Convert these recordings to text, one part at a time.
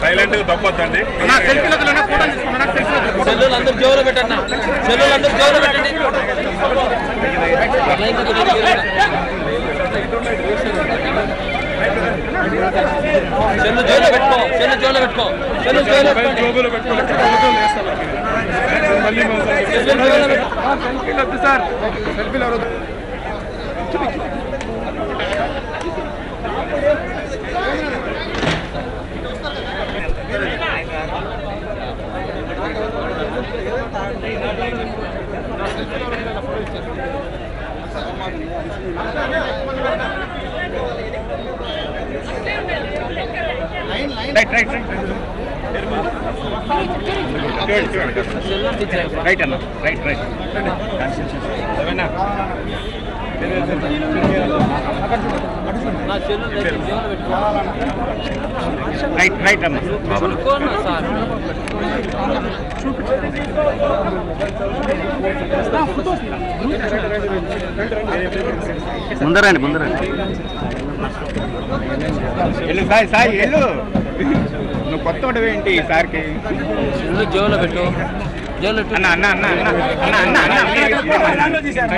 Silent తప్పొద్దండి. సెల్లులు అందరూ జోలు పెట్టండి. సెల్లులు అందరూ జోలు పెట్టండి. సెల్లు జోలో పెట్టుకో. సెల్లు జోలో పెట్టుకో. సెల్లు జోలో పెట్టుకో. సార్ సెల్ఫీలు ఎవరు రైట్ అన్న రైట్ రైట్ అన్న ముందరండి వెళ్ళు సాయి వెళ్ళు. నువ్వు కొత్త ఏంటి సార్కి జోలో పెట్టు.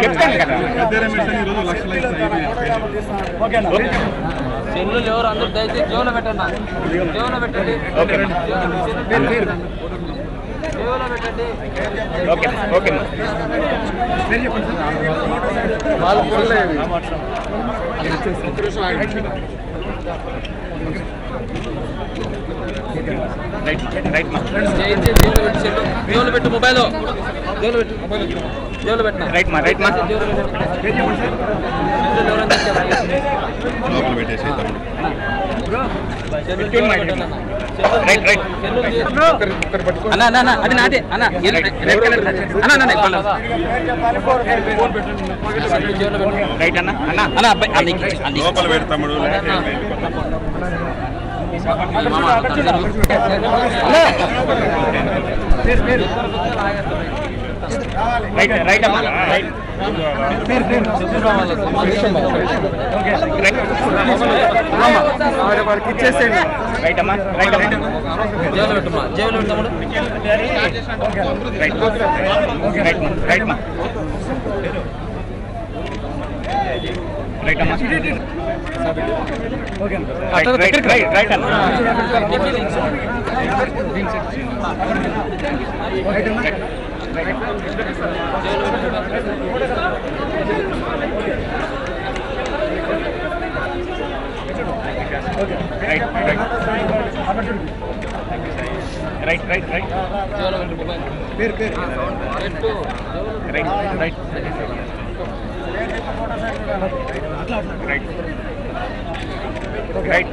చెప్తాను కదా. సెల్లు ఎవరు అందరూ దయచేసి జోలో పెట్టండి. జోలో పెట్టండి. జోలో పెట్టండి. ఓకే వాళ్ళు జోలు పెట్టు. మొబైల్ జోలు పెట్టిన రైట్ అది నాదే అన్న. రైట్ అన్న లోపల పెడతాడు. రైట్ వాళ్ళకి ఇచ్చేసేయండి. రైట్ అమ్మా జేబులో పెట్టమ్మా. జేబులో పెట్టమ్మా.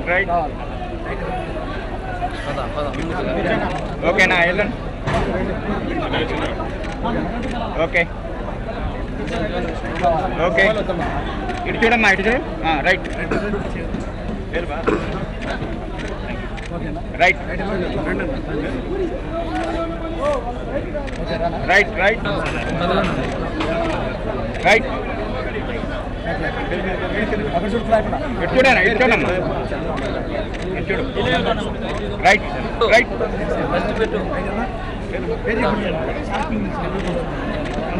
రైట్ ఓకేనా వెళ్ళండి. ఓకే ఇటు చూడమ్మా ఇటు చూడు. రైట్ ఇటు చూడమ్మా ఇటు చూడు. రైట్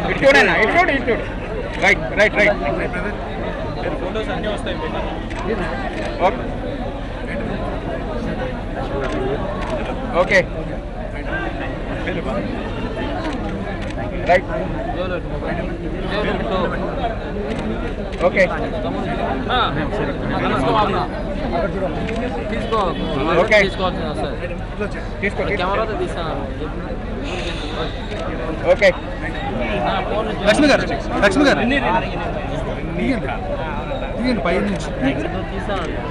ఇటు చూడన్నా ఇటు చూడు. రైట్ ఫోటోస్ అన్నీ వస్తాయి. ఓకే రైట్ ఓకే తీసుకో కెమెరాతో తీసాను. ఓకే లక్ష్మి గారు తీయండి పై నుంచి.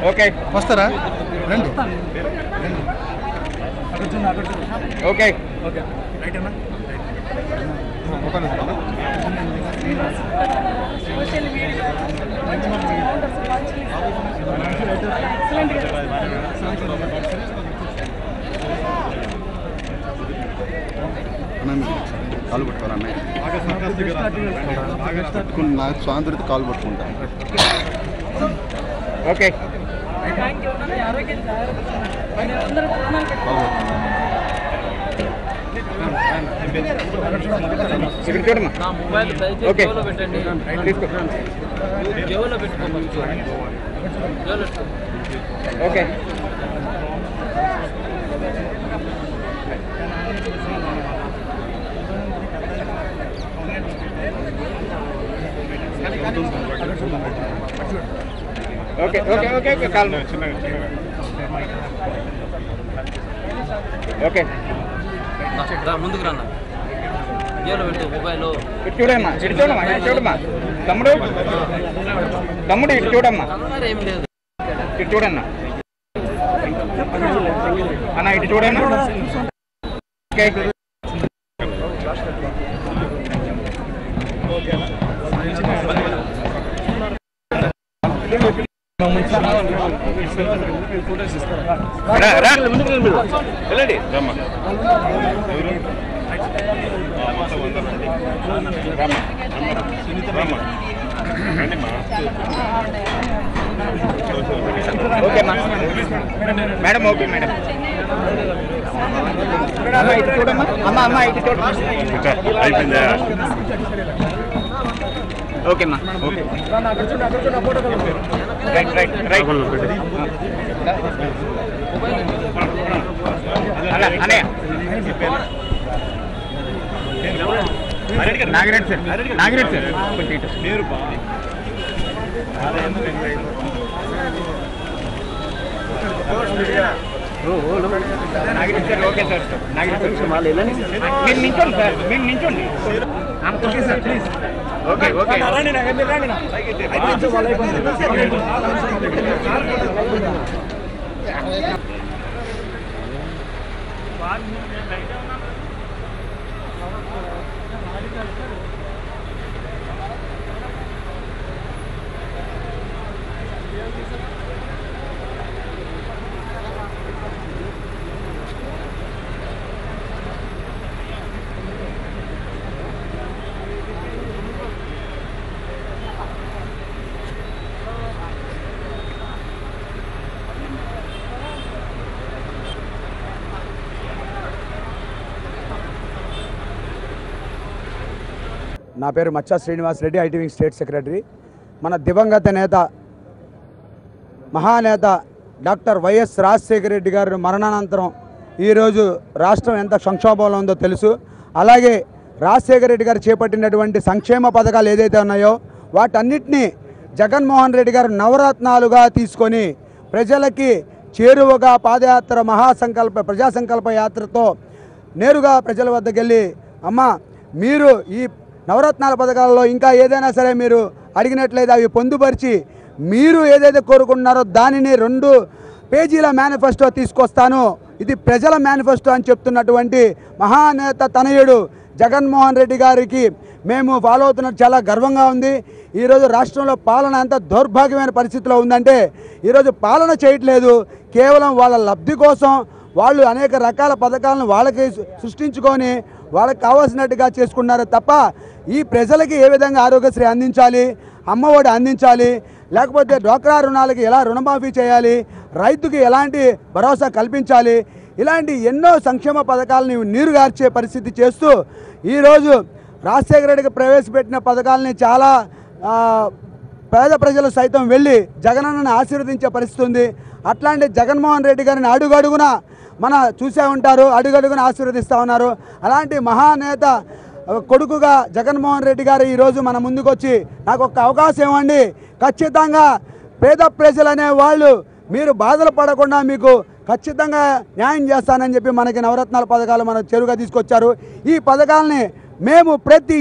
ఓకే వస్తారా రండి. ఓకే రైట్ అన్నా. సోషల్ మీడియా కాలు పట్టుకోరా అన్నయ్య. నాకు స్వాతంత్రత కాలు పట్టుకుంటాను. ఓకే ఇక్కడ చూడమ్మా. నా మొబైల్ దయచేసి ఓకే. జేబులో పెట్టండి. తీసుకో. జేబులో పెట్టుకోమని జేబులో పెట్టుకో. Okay okay okay okay okay call okay రా ముందుకు రా జేబులో పెట్టు మొబైల్. ఇటు చూడమ్మా, ఇటు చూడమ్మా, ఇటు చూడమ్మా. తమ్ముడు తమ్ముడు ఇటు చూడమ్మా, కంగారు ఏం లేదు. ఇటు చూడన్నా అన్న, ఇటు చూడన్నా. ఓకే వెళ్ళండి. ఓకేమ్మా మేడం, ఓకే మేడం. అమ్మ ఇటు చూడమ్మా, అమ్మ ఇటు చూడమ్మా. అయిపోయిందా? ఓకేమ్మా, ఓకే రైట్ రైట్ రైట్. అలా అన్నయ్య నాగిరెడ్డి సార్, నాగిరెడ్డి సార్ కొంచెం ఇటు. Nagireddy sir, okay sir. Nagireddy sir మీరు నించోండి సార్, మీరు నించోండి. Okay sir please. Okay okay నా పేరు Maccha Srinivas Reddy, IT wing state secretary. మన దివంగత నేత, మహానేత డాక్టర్ వైఎస్ రాజశేఖర రెడ్డి గారి మరణానంతరం ఈరోజు రాష్ట్రం ఎంత సంక్షోభంలో ఉందో తెలుసు. అలాగే రాజశేఖర రెడ్డి గారు చేపట్టినటువంటి సంక్షేమ పథకాలు ఏదైతే ఉన్నాయో వాటన్నిటినీ జగన్మోహన్ రెడ్డి గారు నవరత్నాలుగా తీసుకొని ప్రజలకి చేరువగా పాదయాత్ర ప్రజా సంకల్ప యాత్రతో నేరుగా ప్రజల వద్దకు వెళ్ళి, అమ్మ మీరు ఈ నవరత్నాల పథకాలలో ఇంకా ఏదైనా సరే మీరు అడిగినట్లయితే అవి పొందుపరిచి మీరు ఏదైతే కోరుకుంటున్నారో దానిని 2 పేజీల మేనిఫెస్టో తీసుకొస్తాను, ఇది ప్రజల మేనిఫెస్టో అని చెప్తున్నటువంటి మహానేత తనయుడు జగన్మోహన్ రెడ్డి గారికి మేము ఫాలో అవుతున్నట్టు చాలా గర్వంగా ఉంది. ఈరోజు రాష్ట్రంలో పాలన ఎంత దౌర్భాగ్యమైన పరిస్థితిలో ఉందంటే ఈరోజు పాలన చేయట్లేదు, కేవలం వాళ్ళ లబ్ధి కోసం వాళ్ళు అనేక రకాల పథకాలను వాళ్ళకి సృష్టించుకొని వాళ్ళకి కావాల్సినట్టుగా చేసుకున్నారు తప్ప ఈ ప్రజలకి ఏ విధంగా ఆరోగ్యశ్రీ అందించాలి, అమ్మఒడి అందించాలి, లేకపోతే డ్వాక్రా రుణాలకి ఎలా రుణమాఫీ చేయాలి, రైతుకి ఎలాంటి భరోసా కల్పించాలి, ఇలాంటి ఎన్నో సంక్షేమ పథకాలని నీరుగార్చే పరిస్థితి చేస్తూ ఈరోజు రాజశేఖర రెడ్డికి ప్రవేశపెట్టిన పథకాలని చాలా పేద ప్రజలు సైతం వెళ్ళి జగనన్నను ఆశీర్వదించే పరిస్థితి ఉంది. అట్లాంటి జగన్మోహన్ రెడ్డి గారిని అడుగడుగున మన చూసే ఉంటారు, అడుగడుగున ఆశీర్వదిస్తూ ఉన్నారు. అలాంటి మహానేత కొడుకుగా జగన్మోహన్ రెడ్డి గారు ఈరోజు మన ముందుకు వచ్చి నాకు ఒక అవకాశం ఇవ్వండి, ఖచ్చితంగా పేద ప్రజలు అనే వాళ్ళు మీరు బాధలు పడకుండా మీకు ఖచ్చితంగా న్యాయం చేస్తానని చెప్పి మనకి నవరత్నాల పథకాలు మన చెరువుగా తీసుకొచ్చారు. ఈ పథకాలని మేము ప్రతి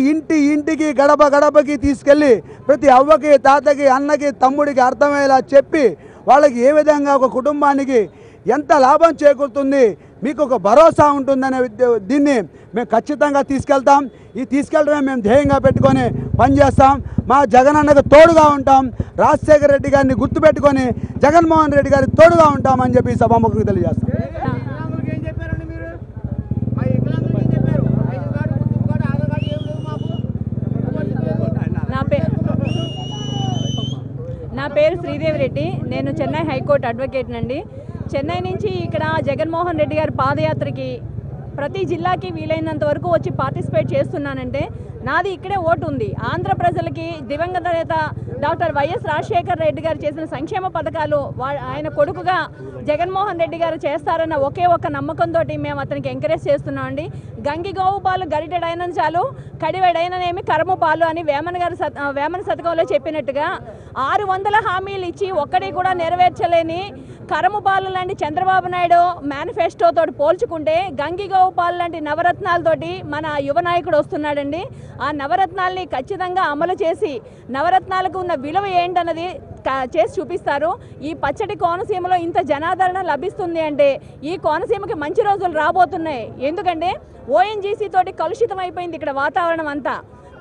ఇంటికి గడప గడపకి తీసుకెళ్ళి ప్రతి అవ్వకి, తాతకి, అన్నకి, తమ్ముడికి అర్థమయ్యేలా చెప్పి వాళ్ళకి ఏ విధంగా ఒక కుటుంబానికి ఎంత లాభం చేకూరుతుంది, మీకు ఒక భరోసా ఉంటుందనే దీన్ని మేము ఖచ్చితంగా తీసుకెళ్తాం. ఈ తీసుకెళ్ళడమే మేము ధ్యేయంగా పెట్టుకొని పనిచేస్తాం. మా జగనన్నకు తోడుగా ఉంటాం, రాజశేఖర రెడ్డి గారిని గుర్తుపెట్టుకొని జగన్మోహన్ రెడ్డి గారికి తోడుగా ఉంటామని చెప్పి సభాముఖంగా తెలియజేస్తాం. నా పేరు శ్రీదేవి రెడ్డి. నేను చెన్నై హైకోర్టు అడ్వకేట్ నండి. చెన్నై నుంచి ఇక్కడ జగన్మోహన్ రెడ్డి గారి పాదయాత్రకి ప్రతి జిల్లాకి వీలైనంత వరకు వచ్చి పార్టిసిపేట్ చేస్తున్నానంటే నాది ఇక్కడే ఓటు ఉంది. ఆంధ్ర ప్రజలకి దివంగత నేత డాక్టర్ వైఎస్ రాజశేఖర్ రెడ్డి గారు చేసిన సంక్షేమ పథకాలు ఆయన కొడుకుగా జగన్మోహన్ రెడ్డి గారు చేస్తారన్న ఒకే ఒక నమ్మకంతో మేము అతనికి ఎంకరేజ్ చేస్తున్నామండి. గంగి గోవు పాలు గరిటెడైన చాలు, కడివెడైననేమి కరము పాలు అని వేమన శతకంలో చెప్పినట్టుగా 600 హామీలు ఇచ్చి ఒక్కడి కూడా నెరవేర్చలేని కరము పాలు లాంటి చంద్రబాబు నాయుడు మేనిఫెస్టోతో పోల్చుకుంటే గంగి గోవు పాలు లాంటి నవరత్నాలతోటి మన యువ నాయకుడు వస్తున్నాడండి. ఆ నవరత్నాల్ని ఖచ్చితంగా అమలు చేసి నవరత్నాలకు ఉన్న విలువ ఏంటన్నది చేసి చూపిస్తారు. ఈ పచ్చడి కోనసీమలో ఇంత జనాదరణ లభిస్తుంది అంటే ఈ కోనసీమకి మంచి రోజులు రాబోతున్నాయి. ఎందుకంటే ఓఎన్జీసీ తోటి కలుషితం అయిపోయింది ఇక్కడ వాతావరణం అంతా.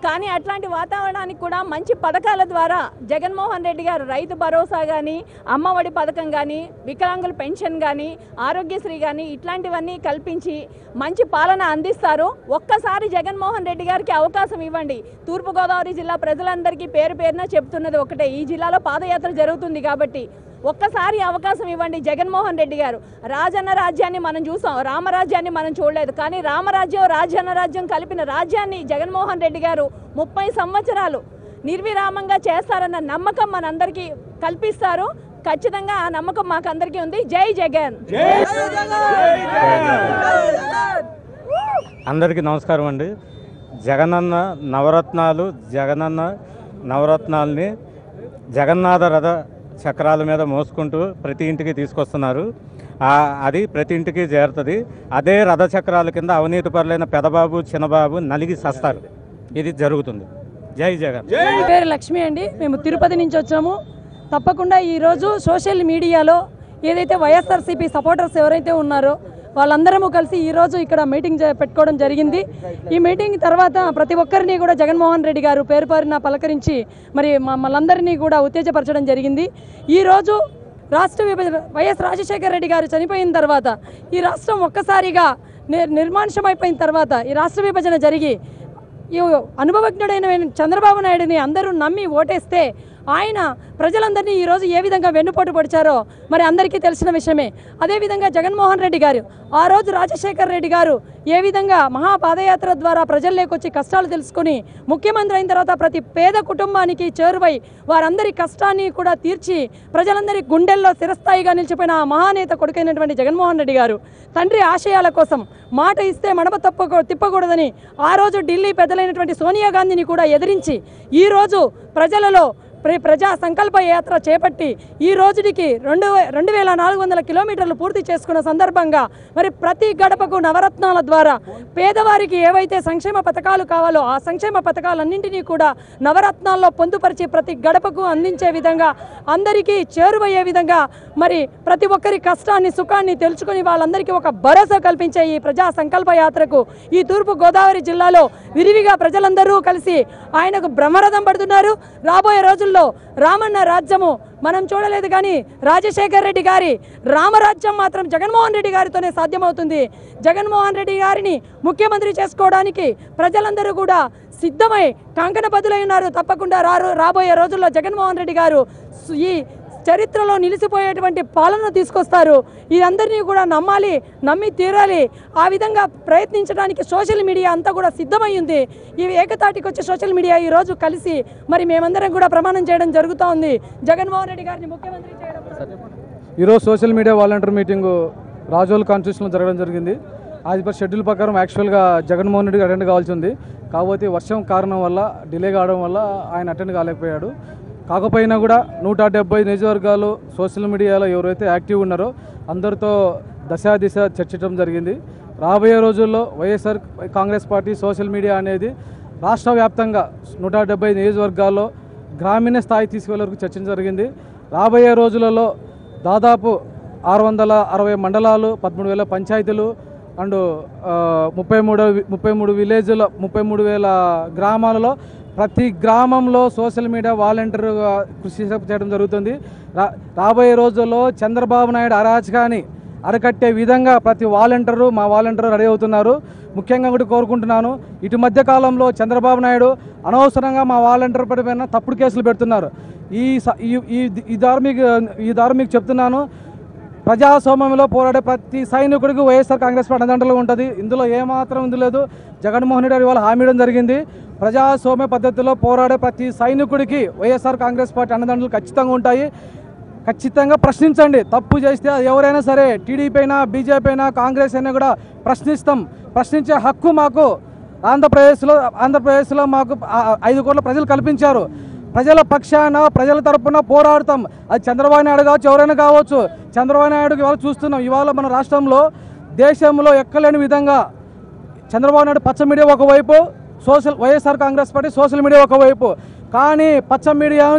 కానీ అట్లాంటి వాతావరణానికి కూడా మంచి పథకాల ద్వారా జగన్మోహన్ రెడ్డి గారు రైతు భరోసా కానీ, అమ్మఒడి పథకం కానీ, వికలాంగుల పెన్షన్ కానీ, ఆరోగ్యశ్రీ కానీ ఇట్లాంటివన్నీ కల్పించి మంచి పాలన అందిస్తారు. ఒక్కసారి జగన్మోహన్ రెడ్డి గారికి అవకాశం ఇవ్వండి. తూర్పుగోదావరి జిల్లా ప్రజలందరికీ పేరు పేరున చెప్తున్నది ఒకటే, ఈ జిల్లాలో పాదయాత్ర జరుగుతుంది కాబట్టి ఒక్కసారి అవకాశం ఇవ్వండి. జగన్మోహన్ రెడ్డి గారు రాజన్న రాజ్యాన్ని మనం చూసాం, రామరాజ్యాన్ని మనం చూడలేదు. కానీ రామరాజ్యం రాజన్న రాజ్యం కలిపిన రాజ్యాన్ని జగన్మోహన్ రెడ్డి గారు 30 సంవత్సరాలు నిర్విరామంగా చేస్తారన్న నమ్మకం మనందరికీ కల్పిస్తారు. ఖచ్చితంగా ఆ నమ్మకం మాకందరికీ ఉంది. జై జగన్. అందరికీ నమస్కారం అండి. జగనన్న నవరత్నాల్ని జగన్నాథ రథ చక్రాల మీద మోసుకుంటూ ప్రతి ఇంటికి తీసుకొస్తున్నారు. అది ప్రతి ఇంటికి చేరుతుంది. అదే రథ చక్రాల కింద అవినీతి పరులైన పెదబాబు చిన్నబాబు నలిగి సస్తారు. ఇది జరుగుతుంది. జై జగన్. పేరు లక్ష్మి అండి. మేము తిరుపతి నుంచి వచ్చాము. తప్పకుండా ఈరోజు సోషల్ మీడియాలో ఏదైతే వైఎస్ఆర్సీపీ సపోర్టర్స్ ఎవరైతే ఉన్నారో వాళ్ళందరము కలిసి ఈరోజు ఇక్కడ మీటింగ్ పెట్టుకోవడం జరిగింది. ఈ మీటింగ్ తర్వాత ప్రతి ఒక్కరిని కూడా జగన్మోహన్ రెడ్డి గారు పేరు పేరున పలకరించి మరి మమ్మల్ందరినీ కూడా ఉత్తేజపరచడం జరిగింది. ఈరోజు రాష్ట్ర విభజన వైఎస్ రాజశేఖర రెడ్డి గారు చనిపోయిన తర్వాత ఈ రాష్ట్రం ఒక్కసారిగా నిర్మానుష్యమైపోయిన తర్వాత ఈ రాష్ట్ర విభజన జరిగి ఈ అనుభవజ్ఞుడైన చంద్రబాబు నాయుడిని అందరూ నమ్మి ఓటేస్తే ఆయన ప్రజలందరినీ ఈరోజు ఏ విధంగా వెన్నుపోటు పొడిచారో మరి అందరికీ తెలిసిన విషయమే. అదేవిధంగా జగన్మోహన్ రెడ్డి గారు ఆ రోజు రాజశేఖర రెడ్డి గారు ఏ విధంగా మహాపాదయాత్ర ద్వారా ప్రజల్లోకి వచ్చి కష్టాలు తెలుసుకుని ముఖ్యమంత్రి అయిన తర్వాత ప్రతి పేద కుటుంబానికి చేరువై వారందరి కష్టాన్ని కూడా తీర్చి ప్రజలందరి గుండెల్లో స్థిరస్థాయిగా నిలిచిపోయిన ఆ మహానేత కొడుకైనటువంటి జగన్మోహన్ రెడ్డి గారు తండ్రి ఆశయాల కోసం మాట ఇస్తే మడమ తిప్పకూడదని ఆ రోజు ఢిల్లీ పెద్దలైనటువంటి సోనియా గాంధీని కూడా ఎదిరించి ఈరోజు ప్రజలలో ప్రజా సంకల్ప యాత్ర చేపట్టి ఈ రోజుకి 2400 కిలోమీటర్లు పూర్తి చేసుకున్న సందర్భంగా మరి ప్రతి గడపకు నవరత్నాల ద్వారా పేదవారికి ఏవైతే సంక్షేమ పథకాలు కావాలో ఆ సంక్షేమ పథకాలన్నింటినీ కూడా నవరత్నాల్లో పొందుపరిచి ప్రతి గడపకు అందించే విధంగా అందరికీ చేరువయ్యే విధంగా మరి ప్రతి ఒక్కరి కష్టాన్ని సుఖాన్ని తెలుసుకుని వాళ్ళందరికీ ఒక భరోసా కల్పించే ఈ ప్రజా సంకల్ప యాత్రకు ఈ తూర్పు గోదావరి జిల్లాలో విరివిగా ప్రజలందరూ కలిసి ఆయనకు బ్రహ్మరథం పడుతున్నారు. రాబోయే రోజుల్లో రామన్న రాజ్యము మనం చూడలేదు కానీ రాజశేఖర్ రెడ్డి గారి రామరాజ్యం మాత్రం జగన్మోహన్ రెడ్డి గారితోనే సాధ్యమవుతుంది. జగన్మోహన్ రెడ్డి గారిని ముఖ్యమంత్రి చేసుకోవడానికి ప్రజలందరూ కూడా సిద్ధమై కంకణబద్దులై ఉన్నారు. తప్పకుండా రాబోయే రోజుల్లో జగన్మోహన్ రెడ్డి గారు ఈ చరిత్రలో నిలిచిపోయేటువంటి పాలన తీసుకొస్తారు. ఇదందరినీ కూడా నమ్మి తీరాలి. ఆ విధంగా ప్రయత్నించడానికి సోషల్ మీడియా అంతా కూడా సిద్ధమయ్యింది. ఇవి ఏకతాటికి వచ్చే సోషల్ మీడియా ఈరోజు కలిసి మరి మేమందరం కూడా ప్రమాణం చేయడం జరుగుతూ ఉంది. జగన్మోహన్ రెడ్డి గారిని ముఖ్యమంత్రి చేయడం. ఈరోజు social media volunteer meeting Razole కాన్స్టిట్యూషన్లో జరగడం జరిగింది. యాజ్ పర్ షెడ్యూల్ ప్రకారం యాక్చువల్గా జగన్మోహన్ రెడ్డికి అటెండ్ కావాల్సి ఉంది. కాకపోతే వర్షం కారణం వల్ల డిలే కావడం వల్ల ఆయన అటెండ్ కాలేకపోయాడు. కాకపోయినా కూడా 170 నియోజకవర్గాలు సోషల్ మీడియాలో ఎవరైతే యాక్టివ్ ఉన్నారో అందరితో దశ చర్చించడం జరిగింది. రాబోయే రోజుల్లో YSR Congress party social media అనేది రాష్ట్ర వ్యాప్తంగా 170 నియోజకవర్గాల్లో గ్రామీణ స్థాయి తీసుకువెళ్ళే వరకు చర్చించడం జరిగింది. రాబోయే రోజులలో దాదాపు 660 మండలాలు, 13,000 పంచాయతీలు అండ్ 33 విలేజ్లో 33,000 గ్రామాలలో ప్రతి గ్రామంలో సోషల్ మీడియా వాలంటీర్గా కృషి చేయడం జరుగుతుంది. రాబోయే రోజుల్లో చంద్రబాబు నాయుడు అరాచకాన్ని అరకట్టే విధంగా ప్రతి వాలంటీరు మా వాలంటీరు రెడీ అవుతున్నారు. ముఖ్యంగా కూడా కోరుకుంటున్నాను, ఇటు మధ్య కాలంలో చంద్రబాబు నాయుడు అనవసరంగా మా వాలంటీర్ పైన తప్పుడు కేసులు పెడుతున్నారు. ఈ దారి మీకు చెప్తున్నాను, ప్రజాస్వామ్యంలో పోరాడే ప్రతి సైనికుడికి వైఎస్ఆర్ కాంగ్రెస్ పార్టీ అండదండలుగా ఉంటుంది. ఇందులో ఏమాత్రం ఇది లేదు. జగన్మోహన్ రెడ్డి గారు ఇవాళ హామీ ఇవ్వడం జరిగింది. ప్రజాస్వామ్య పద్ధతిలో పోరాడే ప్రతి సైనికుడికి వైఎస్ఆర్ కాంగ్రెస్ పార్టీ అండదండలు ఖచ్చితంగా ఉంటాయి. ఖచ్చితంగా ప్రశ్నించండి. తప్పు చేస్తే ఎవరైనా సరే, టీడీపీ అయినా బీజేపీ అయినా కాంగ్రెస్ అయినా కూడా ప్రశ్నిస్తాం. ప్రశ్నించే హక్కు మాకు ఆంధ్రప్రదేశ్లో మాకు 5 కోట్ల ప్రజలు కల్పించారు. ప్రజల పక్షాన ప్రజల తరపున పోరాడతాం. అది చంద్రబాబు నాయుడు కావచ్చు, ఎవరైనా కావచ్చు. చంద్రబాబు నాయుడుకి ఇవాళ చూస్తున్నాం. ఇవాళ మన రాష్ట్రంలో దేశంలో ఎక్కలేని విధంగా చంద్రబాబు నాయుడు పచ్చ మీడియా ఒకవైపు, YSR Congress party social media ఒకవైపు. కానీ పచ్చ మీడియాను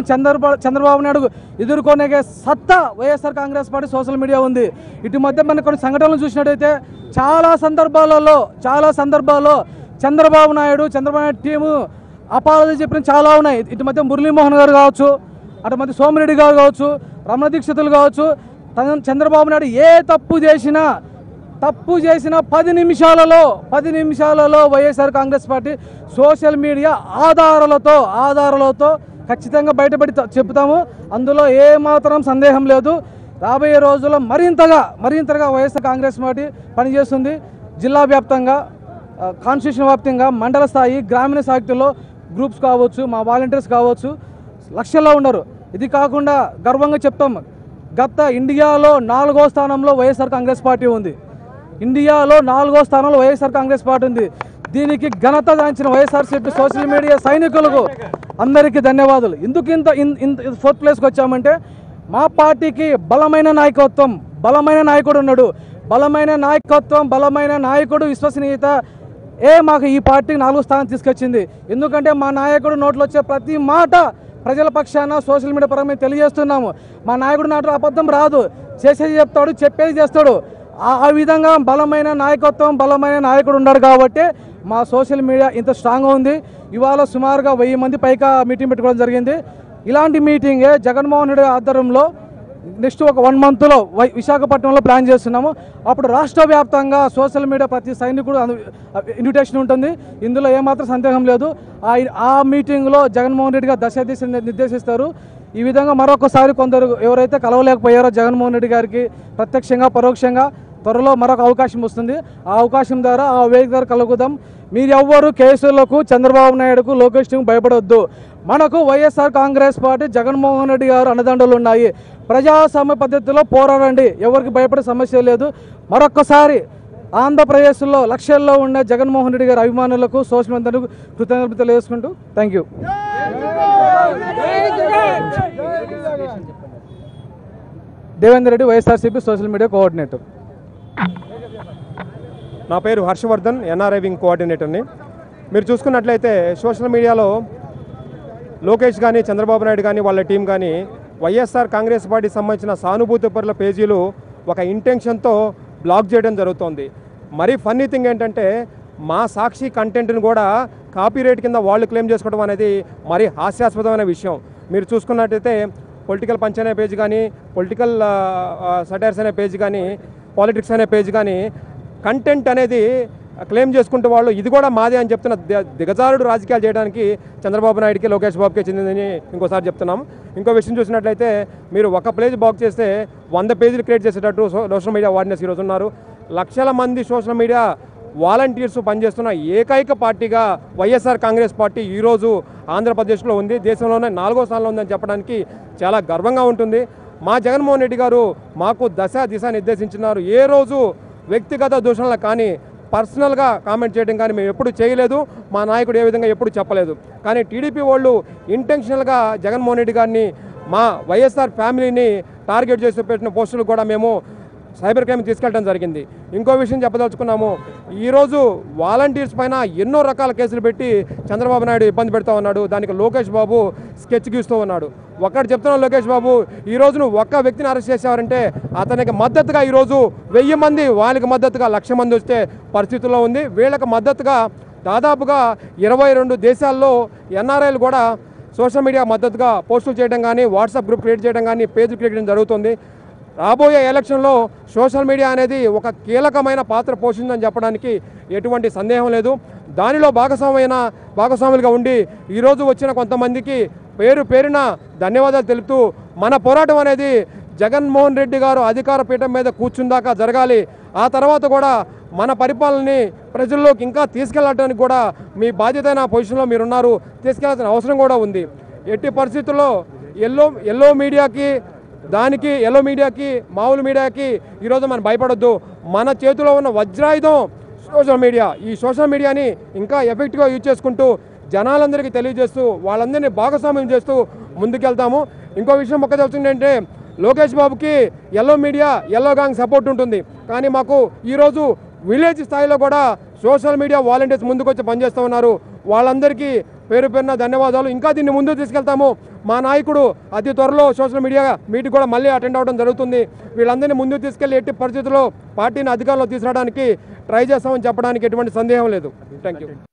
చంద్రబాబు నాయుడు ఎదుర్కొనే సత్తా YSR Congress party social media ఉంది. ఇటు మధ్య మనం కొన్ని సంఘటనలు చూసినట్టయితే చాలా సందర్భాల్లో చంద్రబాబు నాయుడు టీము అపాలజీ చెప్పిన చాలా ఉన్నాయి. ఇటు మధ్య మురళీమోహన్ గారు కావచ్చు, అటు మధ్య సోమిరెడ్డి గారు కావచ్చు, రమణ దీక్షితులు కావచ్చు. చంద్రబాబు నాయుడు ఏ తప్పు చేసినా 10 నిమిషాలలో YSR Congress party social media ఆధారాలతో ఖచ్చితంగా బయటపడి చెప్తాము. అందులో ఏమాత్రం సందేహం లేదు. రాబోయే రోజుల్లో మరింతగా వైఎస్ఆర్ కాంగ్రెస్ పార్టీ పనిచేస్తుంది. జిల్లా వ్యాప్తంగా, కాన్స్టిట్యూషన్ వ్యాప్తంగా, మండల స్థాయి, గ్రామీణ స్థాయిలో గ్రూప్స్ కావచ్చు, మా వాలంటీర్స్ కావచ్చు, లక్షల్లో ఉన్నారు. ఇది కాకుండా గర్వంగా చెప్తాం, ఇండియాలో 4వ స్థానంలో వైఎస్ఆర్ కాంగ్రెస్ పార్టీ ఉంది. దీనికి ఘనత దాంచిన వైఎస్ఆర్సీపీ సోషల్ మీడియా సైనికులకు అందరికీ ధన్యవాదాలు. ఎందుకు ఇంత 4th ప్లేస్కి వచ్చామంటే, మా పార్టీకి బలమైన నాయకుడు ఉన్నాడు. బలమైన నాయకుడు, విశ్వసనీయత మాకు ఈ పార్టీకి 4వ స్థానం తీసుకొచ్చింది. ఎందుకంటే మా నాయకుడు నోట్లో వచ్చే ప్రతి మాట ప్రజల పక్షాన సోషల్ మీడియా పరంగా తెలియజేస్తున్నాము. మా నాయకుడు నాట్లో అబద్ధం రాదు. చేసేది చెప్తాడు, చెప్పేది చేస్తాడు. ఆ విధంగా బలమైన నాయకుడు ఉన్నాడు కాబట్టి మా సోషల్ మీడియా ఇంత స్ట్రాంగ్గా ఉంది. ఇవాళ సుమారుగా 1000 మంది పైగా మీటింగ్ పెట్టుకోవడం జరిగింది. ఇలాంటి మీటింగే జగన్మోహన్ రెడ్డి ఆధ్వర్యంలో నెక్స్ట్ ఒక 1 మంత్లో విశాఖపట్నంలో ప్లాన్ చేస్తున్నాము. అప్పుడు రాష్ట్ర వ్యాప్తంగా సోషల్ మీడియా ప్రతి సైనికుడు ఇన్విటేషన్ ఉంటుంది. ఇందులో ఏమాత్రం సందేహం లేదు. ఆ మీటింగ్లో జగన్మోహన్ రెడ్డి గారు దశ నిర్దేశిస్తారు. ఈ విధంగా మరొకసారి కొందరు ఎవరైతే కలవలేకపోయారో జగన్మోహన్ రెడ్డి గారికి ప్రత్యక్షంగా పరోక్షంగా త్వరలో మరొక అవకాశం వస్తుంది. ఆ అవకాశం ద్వారా ఆ వేదిక ద్వారా కలుగుదాం. మీరెవ్వరూ కేసులకు, చంద్రబాబు నాయుడుకు, లోకేష్కు భయపడొద్దు. మనకు వైఎస్ఆర్ కాంగ్రెస్ పార్టీ జగన్మోహన్ రెడ్డి గారు అండదండలు ఉన్నాయి. ప్రజాస్వామ్య పద్ధతిలో పోరాడండి. ఎవరికి భయపడే సమస్య లేదు. మరొక్కసారి ఆంధ్రప్రదేశ్లో లక్షల్లో ఉన్న జగన్మోహన్ రెడ్డి గారి అభిమానులకు, సోషల్ మీడియాకు కృతజ్ఞతలు తెలియజేసుకుంటూ thank you. Devender Reddy, YSRCP social media coordinator. నా పేరు హర్షవర్ధన్, ఎన్ఆర్ఐ వింగ్ కోఆర్డినేటర్ని. మీరు చూసుకున్నట్లయితే సోషల్ మీడియాలో లోకేష్ కానీ, చంద్రబాబు నాయుడు కానీ, వాళ్ళ టీం కానీ వైఎస్ఆర్ కాంగ్రెస్ పార్టీకి సంబంధించిన సానుభూతి పరుల పేజీలు ఒక ఇంటెన్షన్తో బ్లాక్ చేయడం జరుగుతోంది. మరీ ఫన్నీ థింగ్ ఏంటంటే, మా సాక్షి కంటెంట్ని కూడా కాపీరైట్ కింద వాళ్ళు క్లెయిమ్ చేసుకోవడం అనేది మరీ హాస్యాస్పదమైన విషయం. మీరు చూసుకున్నట్టయితే పొలిటికల్ పంచ్ అనే పేజ్ కానీ, పొలిటికల్ సటైర్స్ అనే పేజ్ కానీ, పాలిటిక్స్ అనే పేజ్ కానీ కంటెంట్ అనేది క్లెయిమ్ చేసుకుంటూ వాళ్ళు ఇది కూడా మాదే అని చెప్తున్న దిగజారుడు రాజకీయాలు చేయడానికి చంద్రబాబు నాయుడుకి, లోకేష్ బాబుకే చెందిందని ఇంకోసారి చెప్తున్నాం. ఇంకో విషయం చూసినట్లయితే, మీరు ఒక పేజ్ బ్లాక్ చేస్తే 100 పేజీలు క్రియేట్ చేసేటట్టు సోషల్ మీడియా వార్డినర్స్ ఈరోజు ఉన్నారు. లక్షల మంది సోషల్ మీడియా వాలంటీర్స్ పనిచేస్తున్న ఏకైక పార్టీగా వైఎస్ఆర్ కాంగ్రెస్ పార్టీ ఈరోజు ఆంధ్రప్రదేశ్లో ఉంది. దేశంలోనే 4వ స్థానంలో ఉందని చెప్పడానికి చాలా గర్వంగా ఉంటుంది. మా జగన్మోహన్ రెడ్డి గారు మాకు దిశ నిర్దేశించినారు. ఏ రోజు వ్యక్తిగత దూషణలు కానీ, పర్సనల్గా కామెంట్ చేయడం కానీ మేము ఎప్పుడు చేయలేదు. మా నాయకుడు ఏ విధంగా ఎప్పుడు చెప్పలేదు. కానీ టీడీపీ వాళ్ళు ఇంటెన్షనల్గా జగన్మోహన్ రెడ్డి గారిని, మా వైఎస్ఆర్ ఫ్యామిలీని టార్గెట్ చేసి పెట్టిన పోస్టులు కూడా మేము సైబర్ క్రైమ్ తీసుకెళ్ళడం జరిగింది. ఇంకో విషయం చెప్పదలుచుకున్నాము, ఈరోజు వాలంటీర్స్ పైన ఎన్నో రకాల కేసులు పెట్టి చంద్రబాబు నాయుడు ఇబ్బంది పెడతా ఉన్నాడు. దానికి లోకేష్ బాబు స్కెచ్ గీస్తూ ఉన్నాడు. ఒక్కటి చెప్తున్నాను, లోకేష్ బాబు, ఈరోజు నువ్వు ఒక్క వ్యక్తిని అరెస్ట్ చేసావంటే అతనికి మద్దతుగా ఈరోజు 1000 మంది, వాళ్ళకి మద్దతుగా 1,00,000 మంది వచ్చే పరిస్థితుల్లో ఉంది. వీళ్ళకి మద్దతుగా దాదాపుగా 22 దేశాల్లో ఎన్ఆర్ఐలు కూడా సోషల్ మీడియా మద్దతుగా పోస్టులు చేయడం కానీ, వాట్సాప్ గ్రూప్ క్రియేట్ చేయడం కానీ, పేజ్ క్రియేట్ చేయడం జరుగుతుంది. రాబోయే ఎలక్షన్లో సోషల్ మీడియా అనేది ఒక కీలకమైన పాత్ర పోషిందని చెప్పడానికి ఎటువంటి సందేహం లేదు. దానిలో భాగస్వాములుగా ఉండి ఈరోజు వచ్చిన కొంతమందికి పేరున ధన్యవాదాలు తెలుపుతూ మన పోరాటం అనేది జగన్మోహన్ రెడ్డి గారు అధికార పీఠం మీద కూర్చుందాకా జరగాలి. ఆ తర్వాత కూడా మన పరిపాలనని ప్రజల్లోకి ఇంకా తీసుకెళ్ళడానికి కూడా మీ బాధ్యతైన పొజిషన్లో మీరున్నారు, తీసుకెళ్లాల్సిన అవసరం కూడా ఉంది. ఎట్టి పరిస్థితుల్లో ఎల్లో మీడియాకి మామూలు మీడియాకి ఈరోజు మనం భయపడొద్దు. మన చేతిలో ఉన్న వజ్రాయుధం సోషల్ మీడియా. ఈ సోషల్ మీడియాని ఇంకా ఎఫెక్టివ్గా యూజ్ చేసుకుంటూ జనాలందరికీ తెలియజేస్తూ వాళ్ళందరినీ భాగస్వామ్యం చేస్తూ ముందుకెళ్తాము. ఇంకో విషయం ఒక్క తెలుస్తుందంటే లోకేష్ బాబుకి ఎల్లో గ్యాంగ్ సపోర్ట్ ఉంటుంది. కానీ మాకు ఈరోజు విలేజ్ స్థాయిలో కూడా సోషల్ మీడియా వాలంటీర్స్ ముందుకొచ్చి పనిచేస్తూ ఉన్నారు. వాళ్ళందరికీ పేరున ధన్యవాదాలు. ఇంకా దీన్ని ముందుకు తీసుకెళ్తాము. మా నాయకుడు అతి త్వరలో సోషల్ మీడియా మీటింగ్ కూడా మళ్ళీ అటెండ్ అవ్వడం జరుగుతుంది. వీళ్ళందరినీ ముందుకు తీసుకెళ్లి ఎట్టి పరిస్థితుల్లో పార్టీని అధికారంలో తీసుకురావడానికి ట్రై చేస్తామని చెప్పడానికి ఎటువంటి సందేహం లేదు. Thank you.